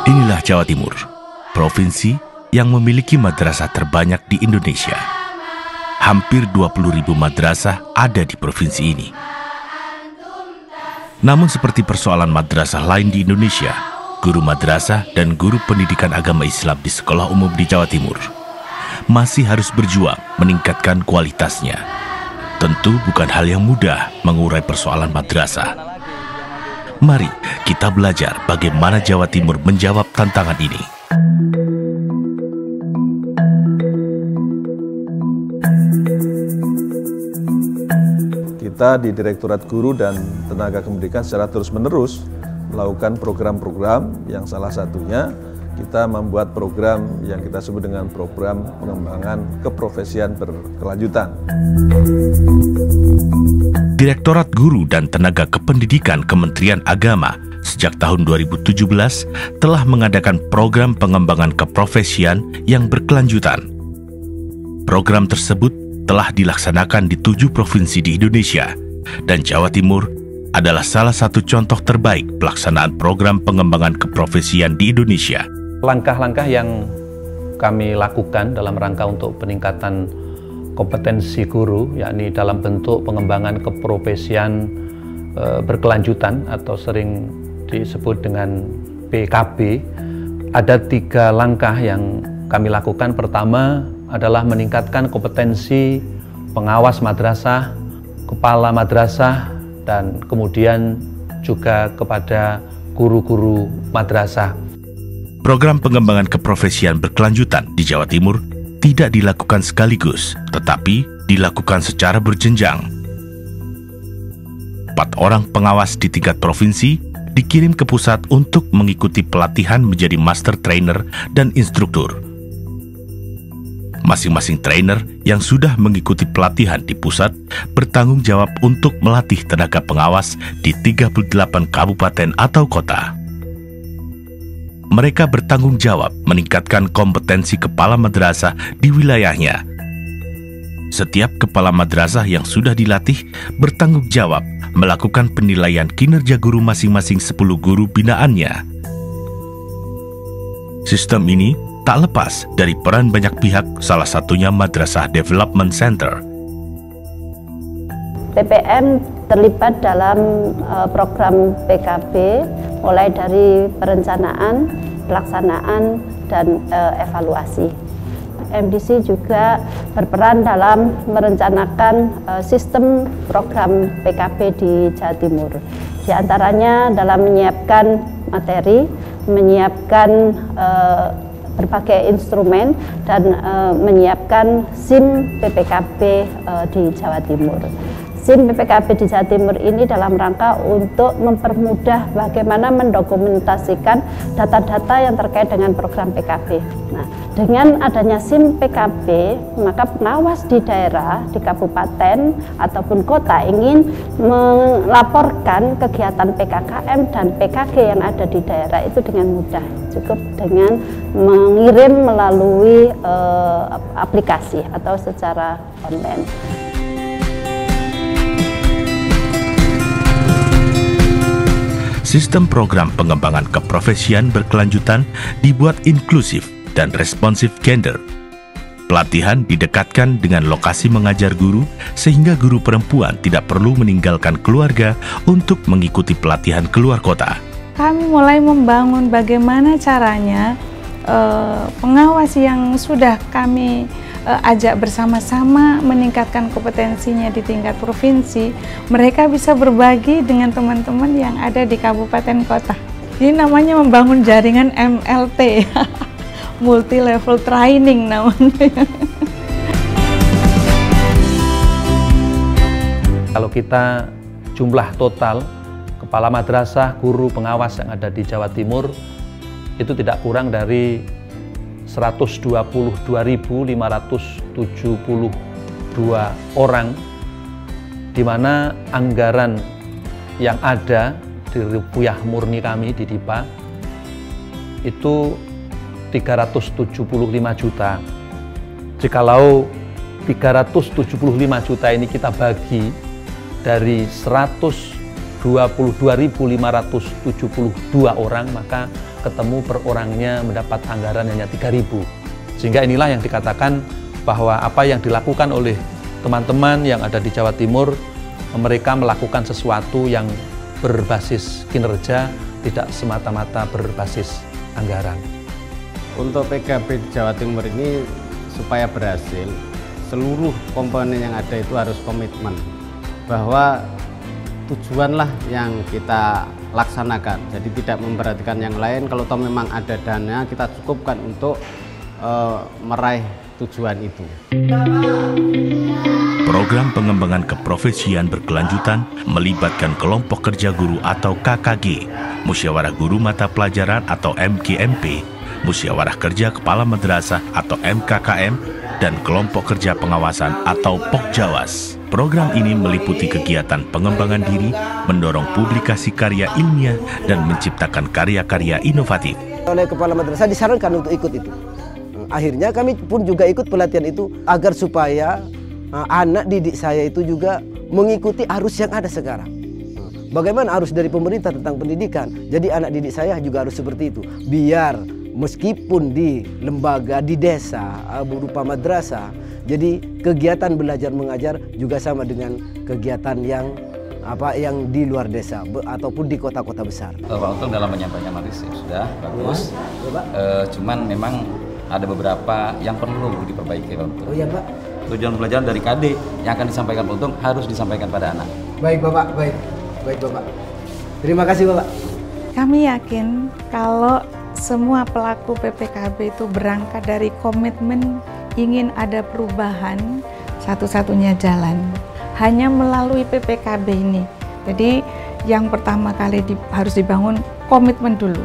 Inilah Jawa Timur, provinsi yang memiliki madrasah terbanyak di Indonesia. Hampir 20.000 madrasah ada di provinsi ini. Namun seperti persoalan madrasah lain di Indonesia, guru madrasah dan guru pendidikan agama Islam di sekolah umum di Jawa Timur masih harus berjuang meningkatkan kualitasnya. Tentu bukan hal yang mudah mengurai persoalan madrasah. Mari kita belajar bagaimana Jawa Timur menjawab tantangan ini. Kita di Direktorat Guru dan Tenaga Kependidikan secara terus-menerus melakukan program-program yang salah satunya kita membuat program yang kita sebut dengan program pengembangan keprofesian berkelanjutan. Direktorat Guru dan Tenaga Kependidikan Kementerian Agama sejak tahun 2017 telah mengadakan program pengembangan keprofesian yang berkelanjutan. Program tersebut telah dilaksanakan di 7 provinsi di Indonesia, dan Jawa Timur adalah salah satu contoh terbaik pelaksanaan program pengembangan keprofesian di Indonesia. Langkah-langkah yang kami lakukan dalam rangka untuk peningkatan kompetensi guru, yakni dalam bentuk pengembangan keprofesian berkelanjutan atau sering disebut dengan PKB, ada 3 langkah yang kami lakukan. Pertama adalah meningkatkan kompetensi pengawas madrasah, kepala madrasah, dan kemudian juga kepada guru-guru madrasah. Program pengembangan keprofesian berkelanjutan di Jawa Timur tidak dilakukan sekaligus, tetapi dilakukan secara berjenjang. 4 orang pengawas di tingkat provinsi dikirim ke pusat untuk mengikuti pelatihan menjadi master trainer dan instruktur. Masing-masing trainer yang sudah mengikuti pelatihan di pusat bertanggung jawab untuk melatih tenaga pengawas di 38 kabupaten atau kota. Mereka bertanggung jawab meningkatkan kompetensi kepala madrasah di wilayahnya. Setiap kepala madrasah yang sudah dilatih bertanggung jawab melakukan penilaian kinerja guru masing-masing 10 guru binaannya. Sistem ini tak lepas dari peran banyak pihak, salah satunya Madrasah Development Center. PPM terlibat dalam program PKB mulai dari perencanaan, pelaksanaan, dan evaluasi. MDC juga berperan dalam merencanakan sistem program PKB di Jawa Timur. Di antaranya dalam menyiapkan materi, menyiapkan berbagai instrumen, dan menyiapkan SIM PPKB di Jawa Timur. SIM PPKB di Jawa Timur ini dalam rangka untuk mempermudah bagaimana mendokumentasikan data-data yang terkait dengan program PKB. Nah, dengan adanya SIM PKB, maka pengawas di daerah, di kabupaten ataupun kota ingin melaporkan kegiatan PKKM dan PKG yang ada di daerah itu dengan mudah. Cukup dengan mengirim melalui aplikasi atau secara online. Sistem program pengembangan keprofesian berkelanjutan dibuat inklusif dan responsif gender. Pelatihan didekatkan dengan lokasi mengajar guru, sehingga guru perempuan tidak perlu meninggalkan keluarga untuk mengikuti pelatihan keluar kota. Kami mulai membangun bagaimana caranya pengawas yang sudah kami ajak bersama-sama meningkatkan kompetensinya di tingkat provinsi, mereka bisa berbagi dengan teman-teman yang ada di kabupaten kota. Ini namanya membangun jaringan MLT, multi level training namanya. Kalau kita jumlah total kepala madrasah, guru, pengawas yang ada di Jawa Timur itu tidak kurang dari 122.572 orang, di mana anggaran yang ada di rupiah murni kami di DIPA itu 375 juta. Jikalau 375 juta ini kita bagi dari 100 22.572 orang, maka ketemu per orangnya mendapat anggaran hanya 3.000. Sehingga inilah yang dikatakan bahwa apa yang dilakukan oleh teman-teman yang ada di Jawa Timur, mereka melakukan sesuatu yang berbasis kinerja, tidak semata-mata berbasis anggaran. Untuk PKB di Jawa Timur ini supaya berhasil, seluruh komponen yang ada itu harus komitmen bahwa tujuanlah yang kita laksanakan. Jadi tidak memperhatikan yang lain, kalau toh memang ada dana kita cukupkan untuk meraih tujuan itu. Program pengembangan keprofesian berkelanjutan melibatkan kelompok kerja guru atau KKG, musyawarah guru mata pelajaran atau MGMP, musyawarah kerja kepala madrasah atau MKKM, dan kelompok kerja pengawasan atau POKJAWAS. Program ini meliputi kegiatan pengembangan diri, mendorong publikasi karya ilmiah, dan menciptakan karya-karya inovatif. Oleh kepala madrasah disarankan untuk ikut itu. Akhirnya kami pun juga ikut pelatihan itu agar supaya anak didik saya itu juga mengikuti arus yang ada sekarang. Bagaimana arus dari pemerintah tentang pendidikan, jadi anak didik saya juga harus seperti itu. Biar meskipun di lembaga, di desa, berupa madrasah, jadi kegiatan belajar mengajar juga sama dengan kegiatan yang di luar desa ataupun di kota-kota besar. Pak Untung dalam menyampaikan materi sudah bagus, cuman memang ada beberapa yang perlu diperbaiki Pak Untung. Oh iya Pak. Tujuan pelajaran dari KD yang akan disampaikan Pak Untung harus disampaikan pada anak. Baik Bapak, baik Bapak. Terima kasih Bapak. Kami yakin kalau semua pelaku PPKB itu berangkat dari komitmen ingin ada perubahan, satu-satunya jalan hanya melalui PPKB ini. Jadi yang pertama kali harus dibangun komitmen dulu,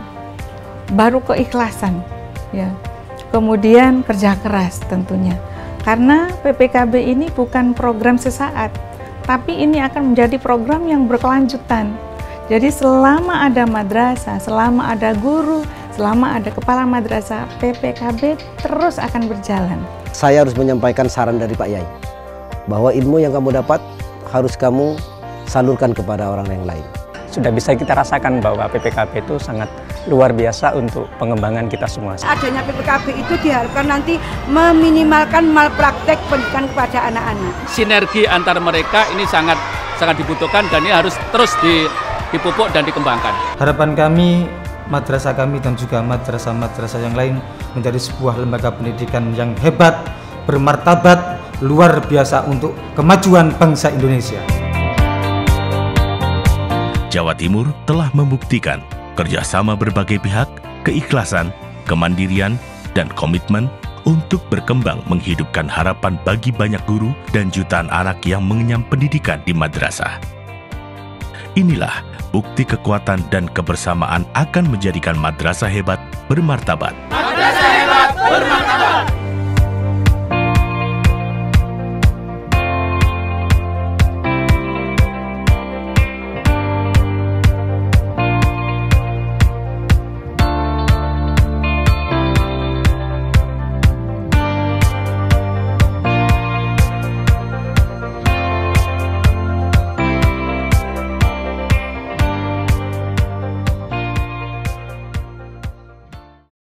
baru keikhlasan, ya. Kemudian kerja keras tentunya. Karena PPKB ini bukan program sesaat, tapi ini akan menjadi program yang berkelanjutan. Jadi selama ada madrasah, selama ada guru, selama ada kepala madrasah, PPKB terus akan berjalan. Saya harus menyampaikan saran dari Pak Yai, bahwa ilmu yang kamu dapat harus kamu salurkan kepada orang yang lain. Sudah bisa kita rasakan bahwa PPKB itu sangat luar biasa untuk pengembangan kita semua. Adanya PPKB itu diharapkan nanti meminimalkan malpraktek pendidikan kepada anak-anak. Sinergi antar mereka ini sangat dibutuhkan dan ini harus terus dipupuk dan dikembangkan. Harapan kami, madrasah kami dan juga madrasah-madrasah yang lain menjadi sebuah lembaga pendidikan yang hebat, bermartabat, luar biasa untuk kemajuan bangsa Indonesia. Jawa Timur telah membuktikan kerjasama berbagai pihak, keikhlasan, kemandirian, dan komitmen untuk berkembang menghidupkan harapan bagi banyak guru dan jutaan anak yang mengenyam pendidikan di madrasah. Inilah bukti kekuatan dan kebersamaan akan menjadikan madrasah hebat bermartabat. Madrasah hebat bermartabat.